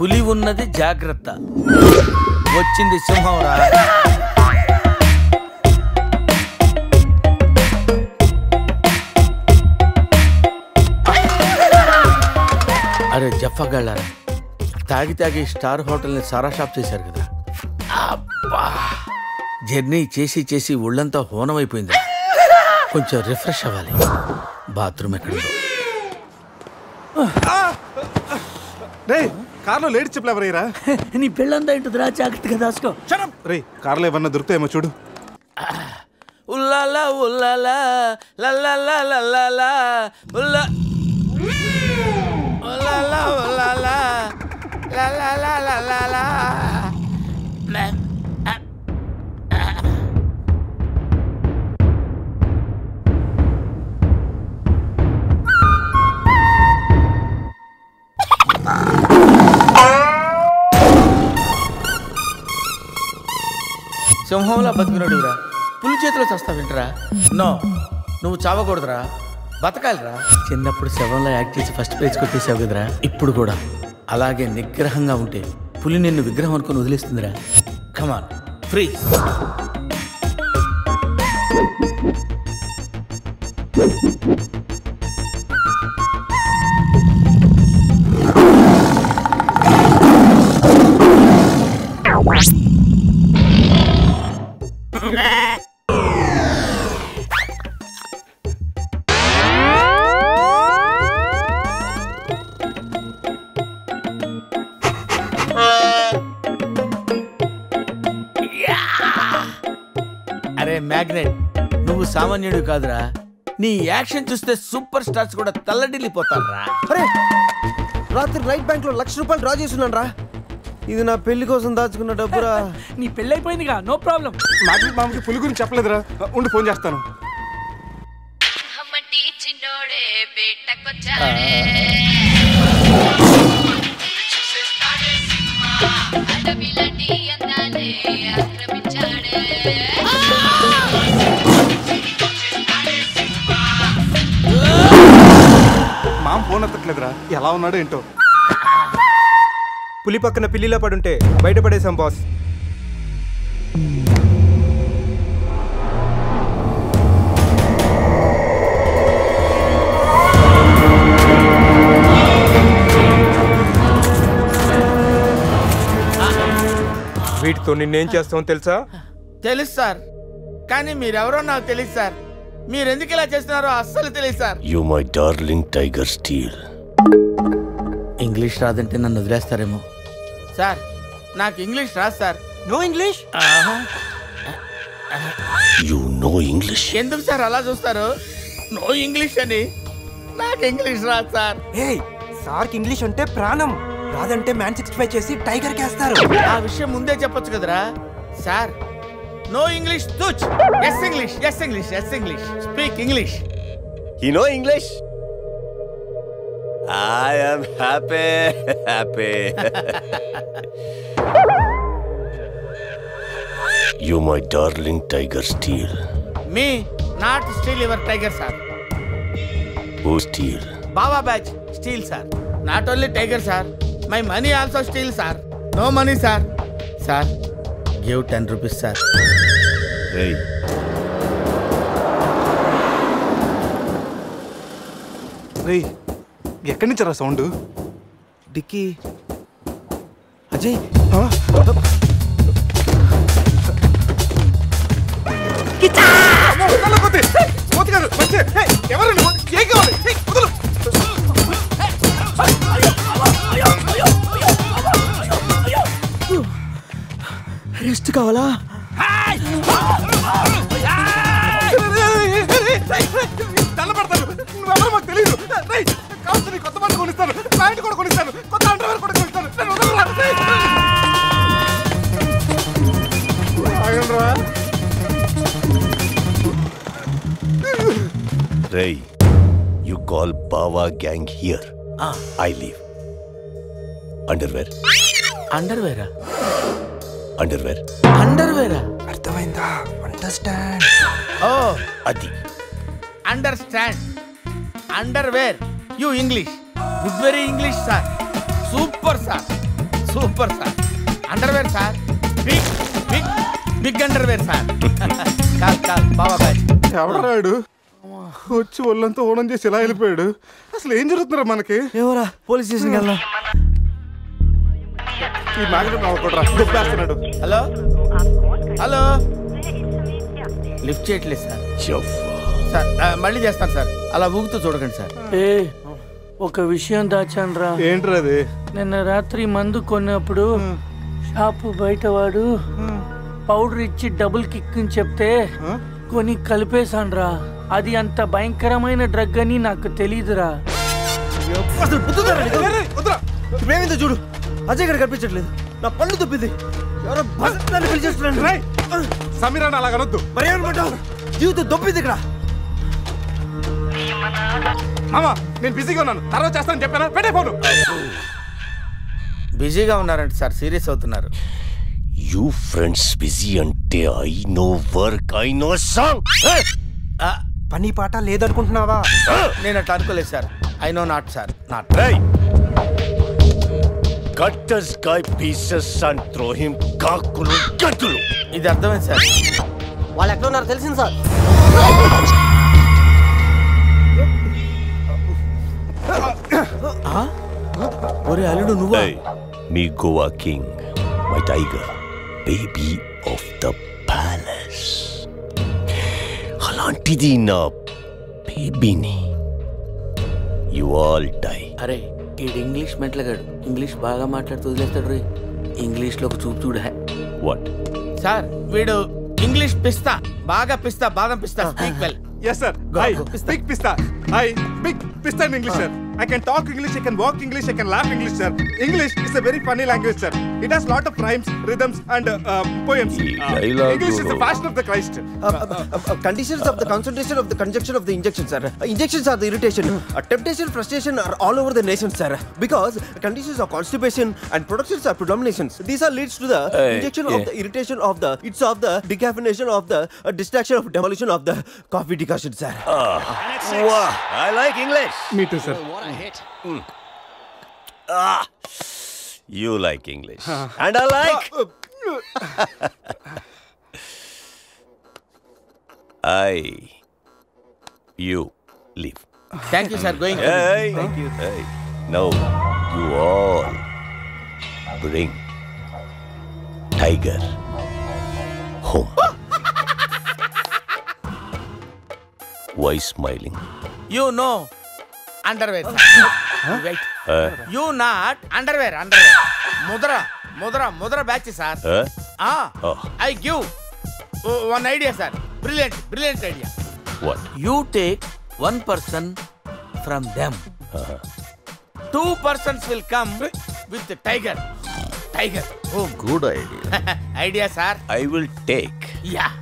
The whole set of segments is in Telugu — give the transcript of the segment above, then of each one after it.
పులి ఉన్నది జాగ్రత్త, వచ్చింది సింహం రా. అరే జఫాగాళ్ళారా, తాగి తాగి స్టార్ హోటల్ని సారా షాప్ చేశారు కదా. అబ్బా, జర్నీ చేసి చేసి ఒళ్ళంతా హోనమైపోయింది. కొంచెం రిఫ్రెష్ అవ్వాలి. బాత్రూమ్ ఎక్కడుందో. కార్లో లేడీ చెప్పులు ఎవరైరా? నీ పెళ్ళంతా ఇంటుందిరా, జాగ్రత్తగా దాచుకో. రే కార్లో ఏమన్నా దొరుకుతాయేమో చూడు. ఉల్లాలా ఉల్లాలా లల్లాలా లల్లాలా ఉల్లా ఉల్లాలా ఉల్లాలా లల్లాలా లల్లాలా. సింహంలా బతికినోడురా, పులి చేతిలో చస్తావేంటరా? నో, నువ్వు చావకూడదురా, బతకాలిరా. చిన్నప్పుడు శవంలో యాక్ట్ చేసి ఫస్ట్ ప్రైజ్ కొట్టేసావు కదరా, ఇప్పుడు కూడా అలాగే నిగ్రహంగా ఉంటే పులి నిన్ను విగ్రహం అనుకుని వదిలేస్తుందిరా. కమాన్, ఫ్రీ. అరే మ్యాగ్నెట్, నువ్వు సామాన్యుడు కాదురా. నీ యాక్షన్ చూస్తే సూపర్ స్టార్స్ కూడా తల్లడిల్లిపోతారా. అరే రాత్రి రైట్ బ్యాంక్ లో ₹1,00,000 డ్రా చేస్తున్నాను రా. ఇది నా పెళ్లి కోసం దాచుకున్న డబ్బురా. నీ పెళ్లి అయిపోయిందిగా, నో ప్రాబ్లం. మామకి పులి గురించి చెప్పలేదురా, ఉండి ఫోన్ చేస్తాను. మామ ఫోన్ ఎత్తట్లేదురా, ఎలా ఉన్నాడో ఏంటో. పులి పక్కన పిల్లిలా పడుంటే బయటపడేశాం బాస్. వీటితో నిన్నేం చేస్తామో తెలుసా? తెలుసు సార్, కానీ మీరెవరో నాకు తెలియదు సార్. మీరెందుకు ఇలా చేస్తున్నారో అస్సలు తెలియదు sir. You my darling tiger steel. English రాదంటే నన్ను వదిలేస్తారేమో సార్. నాకు ఇంగ్లీష్ రాదు sir. No English? You know English? ఎందుకు సార్ అలా చూస్తారు? నో ఇంగ్లీష్ అని. నాకు ఇంగ్లీష్ రాదు సార్. సార్కి ఇంగ్లీష్ అంటే ప్రాణం. రాదంటే మ్యాన్ 65 చేసి టైగర్ కేస్తారు. ఆ విషయం ముందే చెప్పొచ్చు కదరా sir. No English touch. Yes English, yes English, yes English. Speak English. You know English? I am happy. You my darling tiger steel. Me not steal your tiger sir. Who steal? Baba batch steal sir. Not only tiger sir, my money also steal sir. No money sir. Sir, give 10 rupees sir. Hey. రే ఎక్కడి నుంచి రా సౌండ్? డిక్కీ. అజయ్ రెస్ట్ కావాలా? తల్లబడతాను, నువ్వెవరో మాకు తెలియదు. కావచ్చు కొత్త బట్టలు కొనిస్తాను, ప్యాంట్ కూడా కొనిస్తాను, కొత్త అండర్వేర్ కూడా కొనిస్తాను. Ray, you call Bawa gang here. I leave. Underwear. Underwear? Underwear. Underwear? అర్థమైందా? Understand. Oh, Adi. Understand. Underwear. You English. Good very English sir. Super sir. Super sir. Underwear sir, big big big underwear sir. Call బాబా బ్యాచ్. ఎవడరాడు వచ్చి ఒళ్ళంతా ఓనం చేసి ఇలా వెళ్ళిపోయాడు? అసలు ఏం జరుగుతున్నారా మనకి? ఏమోరా పోలీస్ స్టేషన్కి వెళ్దాం. ఈ మ్యాగ్నెట్ నవ్వకూడరా, దుబ్బేస్తున్నాడు. హలో హలో, లిఫ్ట్ చేయట్లేదు సార్. సార్ మళ్ళీ చేస్తాను సార్, అలా ఊగుతూ చూడకండి సార్. ఒక విషయం దాచాన్రా. ఏంట్రా అది? నిన్న రాత్రి మందు కొన్నప్పుడు షాపు బయట వాడు పౌడర్ ఇచ్చి డబుల్ కిక్ అని చెప్తే కొని కలిపేశాన్రా. అది అంత భయంకరమైన డ్రగ్ అని నాకు తెలీదురా. అసలు చూడు, అజయ్ గడ కనిపించట్లేదు. నా పళ్ళు తప్పింది. ఎవరో భక్తాన్ని పిలిచేస్తున్నాను. సమీరాన్ని అలాగనొద్దు. మరి ఏమనుకుంటావు? జీవితం దొప్పింది ఇక్కడ. మామా నేను బిజీగా ఉన్నాను, తర్వాత చేస్తాను చెప్పాను. పెట్టే ఫోను. బిజీగా ఉన్నారంటే సార్, సీరియస్ అవుతున్నారు. యూ ఫ్రెండ్స్ బిజీ అంటే I know work, I know song. పని పాట లేదనుకుంటున్నావా? నేను అట్లా అనుకోలేదు sir. I know not sir, not. Cut this guy pieces and throw him కాకులు గంతులు. ఇది అర్థమైంది సార్. వాళ్ళు ఎక్కడ ఉన్నారు తెలిసింది సార్. ఒరే అల్లుడు నువ్వు. మీ Goa king, my tiger, baby of the palace. అలాంటిది నా బేబీని యు ఆల్ డై. అరే ఈడు ఇంగ్లీష్ మెంట్లగాడు, ఇంగ్లీష్ బాగా మాట్లాడుతూ వదిలేస్తాడు రే. ఇంగ్లీష్లో ఒక చూపు చూడ. వాట్ సార్ వీడు ఇంగ్లీష్ పిస్తా, బాగా పిస్తా, బాదం పిస్తా. Speak well. Yes sir. Hi. Big pista. Hi. Big pista in English sir. I can talk English, I can walk English, I can laugh English sir. English is a very funny language sir. It has lot of rhymes, rhythms and poems. English is the fashion of the Christ. Conditions of the concentration of the conjunction of the injection sir. Injections are the irritation. Temptation, frustration are all over the nation sir. Because conditions of constipation and productions are predominations. These are leads to the injection of the irritation of the, it's of the decaffeination of the distraction of demolition of the coffee decoction sir. Wow, I like English. Me too sir. You like English. And I like. You leave. Thank you sir. Going. Hey. Thank you. Hey. Now you all bring Tiger home. Why smiling? You know underwear. Wait. You not underwear. ముద్ర batch sir. I give one idea sir. Brilliant idea. What? You take 1 person from them. 2 persons will come with the tiger. Oh, Good idea. idea sir. I will take. Yeah.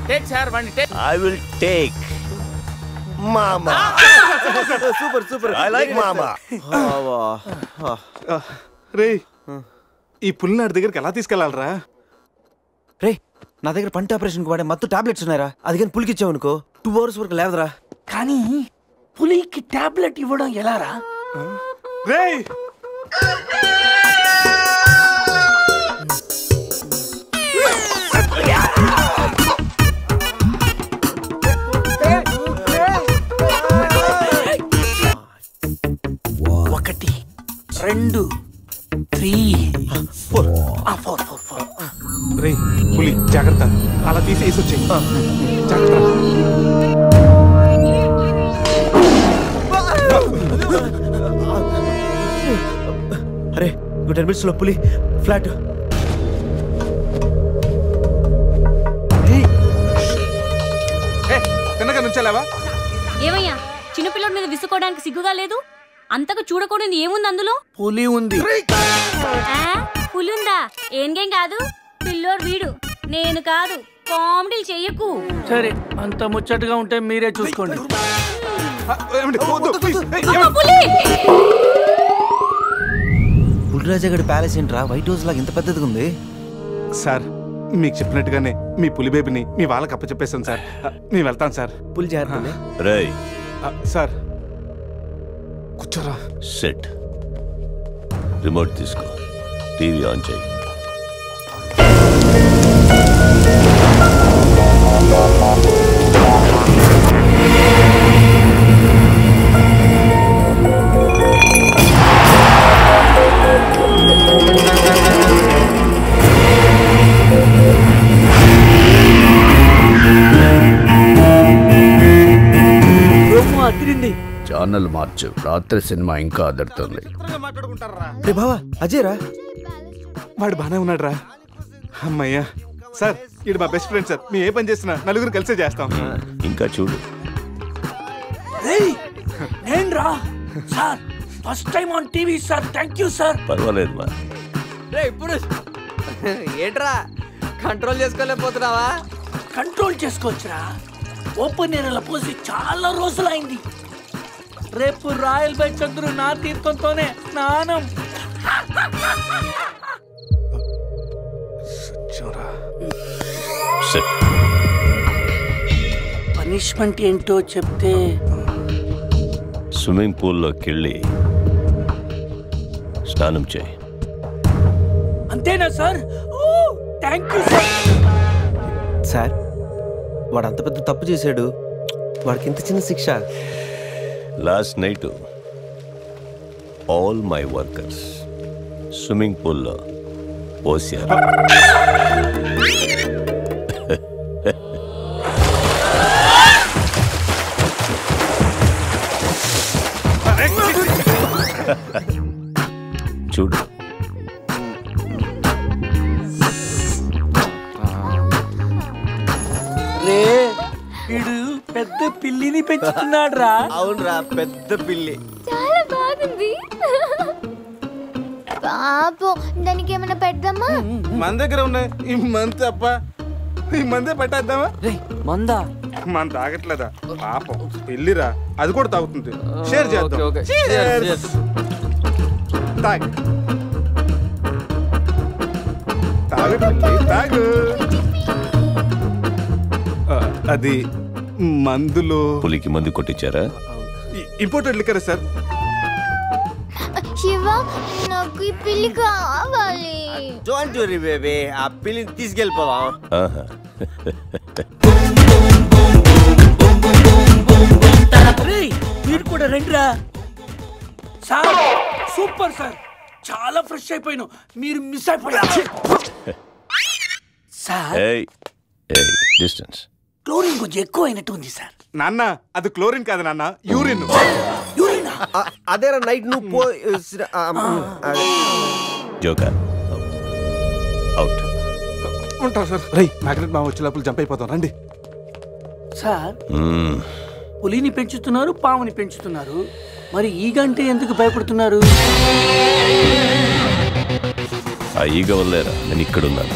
Take sir, one take. I will take Mama. Super. I like Mama. రే ఈ పుల్లినాడి దగ్గరికి ఎలా తీసుకెళ్లాలరా? రే నా దగ్గర పంట ఆపరేషన్ వాడే మత్తు టాబ్లెట్స్ ఉన్నాయరా. అది కానీ పులికి ఇచ్చావు అనుకో 2 hours వరకు లేవదరా. కానీ పులికి టాబ్లెట్ ఇవ్వడం ఎలారా? రే ఒకటి 2 3 4 రే పులి జాగ్రత్త, అలా తీసి వేసొచ్చి జాగ్రత్త. అరే 10 minutes లో పులి ఫ్లాట్. తిన్నగా నుంచాలేవా? ఏమయ్యా చిన్నపిల్లడి మీద విసుకోవడానికి సిగ్గుగా లేదు? అంతకు చూడకూడదు ఏముంది అందులో? పులి ఉంది. పులి ఉందా? ఏం కాదు, పిల్లోడు వీడు, నేను కాదు. కామెడీలు చెయ్యకు. సరే అంత ముచ్చటగా ఉంటే మీరే చూసుకోండి. పులిరాజగడ్ ప్యాలెస్ ఏంట్రా వైట్ హౌస్ లాగా ఇంత పెద్దదిగా ఉంది? సార్ మీకు చెప్పినట్టుగానే మీ పులి బేబీని మీ వాళ్ళకి అప్పచెప్పేశాను సార్. నేను వెళ్తాను సార్. పులి జాగ్రత్త. రేయ్ సార్ కూర్చోరా. సెట్ రిమోట్ తీసుకో, టీవీ ఆన్ చేయి. ఛానల్ మార్చు, రాత్రి సినిమా ఇంకా అదరుతుంది. రే బావా అజయ్ రా. వాడు బానే ఉన్నాడు రా. అమ్మయ్యా సార్, ఇది మా బెస్ట్ ఫ్రెండ్ సార్. మేము ఏ పని చేసినా నలుగురు కలిసే చేస్తాం. ఇంకా చూడు. నేను రా sir, first time on TV sir. Thank you sir. పర్వాలేదు మా. ఇప్పుడు ఏంట్రా కంట్రోల్ చేసుకోలేకపోతున్నావా? కంట్రోల్ చేసుకోవచ్చురా. ఓపెన్ ఏరియాలో పోసి చాలా రోజులైంది. రేపు రాయల్ బై చంద్రు నా తీర్థంతోనే స్నానం. పనిష్మెంట్ ఏంటో చెప్తే స్విమ్మింగ్ పూల్లోకి వెళ్ళి స్నానం చేయి. అంతేనా సార్? Thank you sir. సార్ వాడు అంత పెద్ద తప్పు చేశాడు, వాడికి ఇంత చిన్న శిక్ష. Last night all my workers swimming పూల్లో పోసారు. చూడు. రే వీడు పెద్ద పిల్లిని పెంచుతున్నాడు రా. అవునరా, పెద్ద పిల్లి. చాలా బాగుంది. పాపం దానికి ఏమైనా పెడదామా? మన దగ్గర ఉన్నాయి ఈ మంత్ అప్ప. ఈ మందే పట్టేద్దామా? మందా? మన తాగట్లేదా పాపం? పెళ్ళిరా, అది కూడా తాగుతుంది. షేర్ చేద్దాం. Cheers. తాగు తాగు తాగు. అది మందులు. పులికి మందు కొట్టించారా? Imported liquor sir. శివ, నాకు ఈ పిల్లి కావాలి. డోంట్ వరీ బేబీ, ఆ పిల్లిని తీసుకెళ్ళిపోవా? ఆహా. మీరు కూడా రండిరా. సార్ సూపర్ సార్, చాలా ఫ్రెష్ అయిపోయాను. మీరు మిస్ అయిపోయారు సార్. డిస్టెన్స్. క్లోరిన్ కొంచెం ఎక్కువ అయినట్టు ఉంది సార్. నాన్న అది క్లోరిన్ కాదు నాన్న, యూరిన్. యూరినా? అదేరా నైట్ నువ్వు పో. Joker out. ఉంటాం సార్. రై మ్యాగ్నెట్ మా వచ్చే లోపల జంప్ అయిపోతాం. రండి సార్. పులిని పెంచుతున్నారు, పాముని పెంచుతున్నారు, మరి ఈగంటే ఎందుకు భయపడుతున్నారు? ఆ ఈగ వల్లేరా నేను ఇక్కడున్నాను.